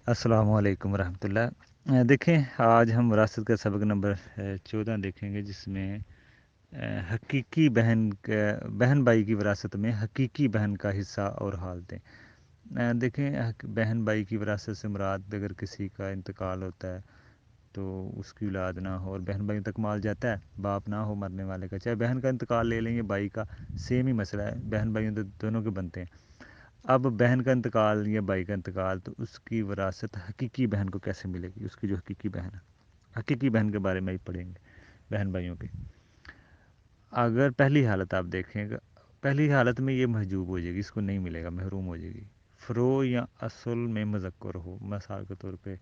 अस्सलामु अलैकुम रहमतुल्लाह। देखें, आज हम विरासत का सबक नंबर 14 देखेंगे, जिसमें हकीकी बहन भाई की विरासत में हकीकी बहन का हिस्सा और हाल दें। देखें, बहन भाई की विरासत से मुराद अगर किसी का इंतकाल होता है तो उसकी औलाद ना हो और बहन भाइयों तक माल जाता है, बाप ना हो मरने वाले का, चाहे बहन का इंतकाल ले लें या भाई का, सेम ही मसला है, बहन भाइयों तो दोनों के बनते हैं। अब बहन का इंतकाल या भाई का इंतकाल, तो उसकी विरासत हकीकी बहन को कैसे मिलेगी, उसकी जो हकीकी बहन है। हकीकी बहन के बारे में ही पढ़ेंगे, बहन भाइयों के। अगर पहली हालत आप देखें, पहली हालत में ये महजूब हो जाएगी, इसको नहीं मिलेगा, महरूम हो जाएगी। फ़रो या असल में मुज़क्कर हो, मिसाल के तौर पे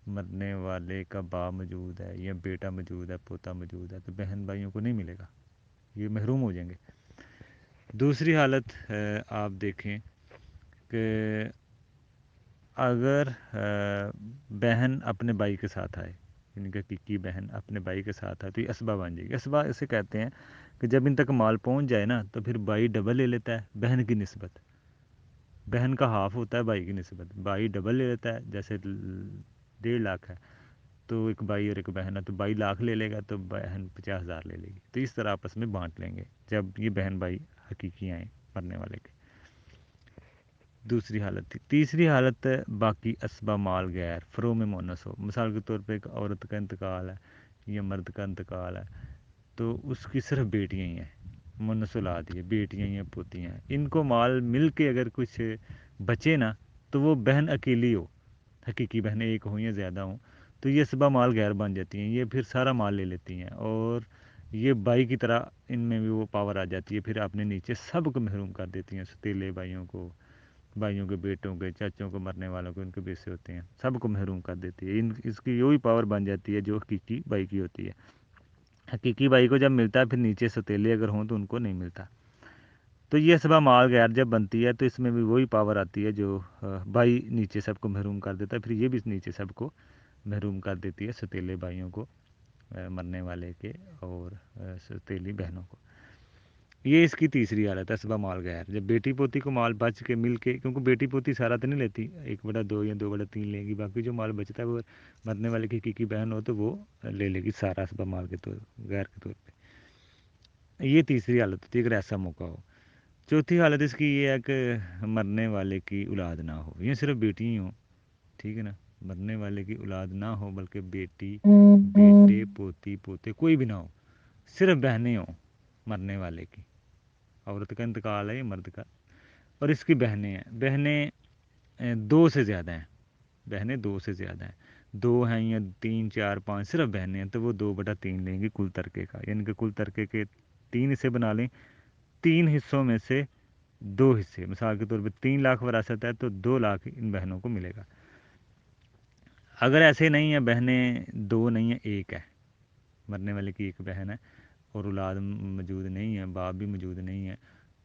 मरने वाले का बाप मौजूद है या बेटा मौजूद है, पोता मौजूद है, तो बहन भाइयों को नहीं मिलेगा, ये महरूम हो जाएंगे। दूसरी हालत आप देखें कि अगर बहन अपने भाई के साथ आए, इनका की बहन अपने भाई के साथ आए, तो ये असबा बन जाएगी। असबा इसे कहते हैं कि जब इन तक माल पहुंच जाए ना, तो फिर भाई डबल ले लेता है बहन की निस्बत। बहन का हाफ होता है भाई की निस्बत, भाई डबल ले लेता है। जैसे 1.5 लाख है तो एक भाई और एक बहन है, तो भाई लाख ले लेगा तो बहन 50,000 ले लेगी। तो इस तरह आपस में बांट लेंगे जब ये बहन भाई हकीकी आए मरने वाले के। दूसरी हालत थी। तीसरी हालत है बाकी असबा माल गैर, फ़रो में मोनस हो। मिसाल के तौर पे एक औरत का इंतकाल है या मर्द का इंतकाल है, तो उसकी सिर्फ बेटियां ही हैं, मोनस औलाद ही है, बेटियां ही हैं, पोतियां हैं। इनको माल मिल के अगर कुछ बचे ना, तो वो बहन अकेली हो, हकीकी बहनें एक हों या ज़्यादा हों, तो ये असबा माल गैर बन जाती हैं, ये फिर सारा माल ले लेती हैं। और ये भाई की तरह इनमें भी वो पावर आ जाती है, फिर अपने नीचे सबको महरूम कर देती हैं, सतीले भाइयों को, भाइयों के बेटों के, चाचों को, मरने वालों को, इनके बेसे होते हैं, सबको महरूम कर देती है। इन इसकी वही पावर बन जाती है जो हकीकी भाई की होती है। हकीकी भाई को जब मिलता है, फिर नीचे सतीले अगर हों तो उनको नहीं मिलता। तो ये सबा माल गैर जब बनती है, तो इसमें भी वही पावर आती है जो भाई नीचे सबको महरूम कर देता है, फिर ये भी नीचे सबको महरूम कर देती है, सतीले भाइयों को, मरने वाले के, और सतीली बहनों को। ये इसकी तीसरी हालत है, असबा माल गैर। जब बेटी पोती को माल बच के मिल के, क्योंकि बेटी पोती सारा तो नहीं लेती, 1/2 या 2/3 लेगी, बाकी जो माल बचता है वो मरने वाले की बहन हो तो वो ले लेगी सारा असबा माल के तौर, गैर के तौर पे। ये तीसरी हालत होती है अगर ऐसा मौका हो। चौथी हालत इसकी ये है कि मरने वाले की औलाद ना हो, ये सिर्फ बेटी ही हो, ठीक है ना, मरने वाले की औलाद ना हो, बल्कि बेटी, बेटे, पोती, पोते कोई भी ना हो, सिर्फ बहनें हों मरने वाले की। औरत का इंतकाल है, ये मर्द का, और इसकी बहनें हैं। बहनें 2 से ज़्यादा हैं, बहनें 2 से ज़्यादा हैं, 2 हैं या 3 4 5, सिर्फ बहनें हैं, तो वो 2/3 लेंगी कुल तरके का, यानी कि कुल तरके के 3 हिस्से बना लें, 3 हिस्सों में से 2 हिस्से, मिसाल के तौर पे 3 लाख वरासत है तो 2 लाख इन बहनों को मिलेगा। अगर ऐसे नहीं है, बहनें 2 नहीं है, 1 है, मरने वाले की 1 बहन है और औलाद मौजूद नहीं है, बाप भी मौजूद नहीं है,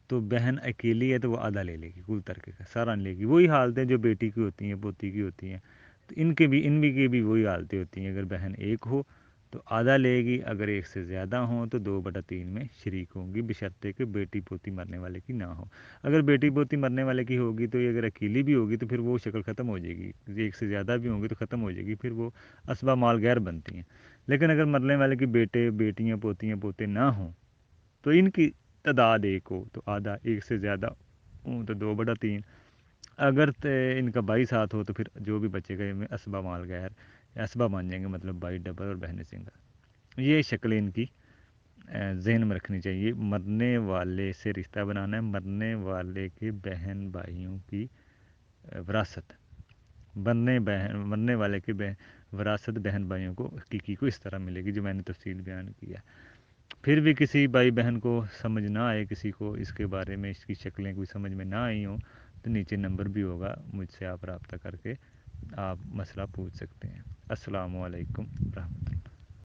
तो बहन अकेली है तो वो आधा ले लेगी, कुल तरके का सारा नहीं लेगी। वही हालतें जो बेटी की होती हैं, पोती की होती हैं, तो इनकी भी वही हालतें होती हैं। अगर बहन 1 हो तो आधा लेगी, अगर 1 से ज़्यादा हो तो 2/3 में शरीक होंगी, बशर्ते कि बेटी पोती मरने वाले की ना हो। अगर बेटी पोती मरने वाले की होगी तो ये अगर अकेली भी होगी तो फिर वो शक्ल ख़त्म हो जाएगी, 1 से ज़्यादा भी होंगी तो ख़त्म हो जाएगी, फिर वो असबा माल गैर बनती हैं। लेकिन अगर मरने वाले की बेटे, बेटियाँ, पोतियाँ, पोते ना हों, तो इनकी तादाद 1 हो तो आधा, 1 से ज़्यादा हो तो 2/3। अगर इनका भाई साथ हो तो फिर जो भी बचेगा इनमें असबा माल गैर, असबा बन जाएंगे, मतलब भाई डबल और बहनें सिंगल। ये शक्ल इनकी जहन में रखनी चाहिए। मरने वाले से रिश्ता बनाना है, मरने वाले के बहन भाइयों की विरासत, मरने वाले की विरासत बहन भाइयों को हकीकी को इस तरह मिलेगी जो मैंने तफसील बयान किया। फिर भी किसी भाई बहन को समझ ना आए, किसी को इसके बारे में इसकी शक्लें कोई समझ में ना आई हों, तो नीचे नंबर भी होगा, मुझसे आप रब्ता करके आप मसला पूछ सकते हैं। अस्सलामु अलैकुम रहमतुल्लाह।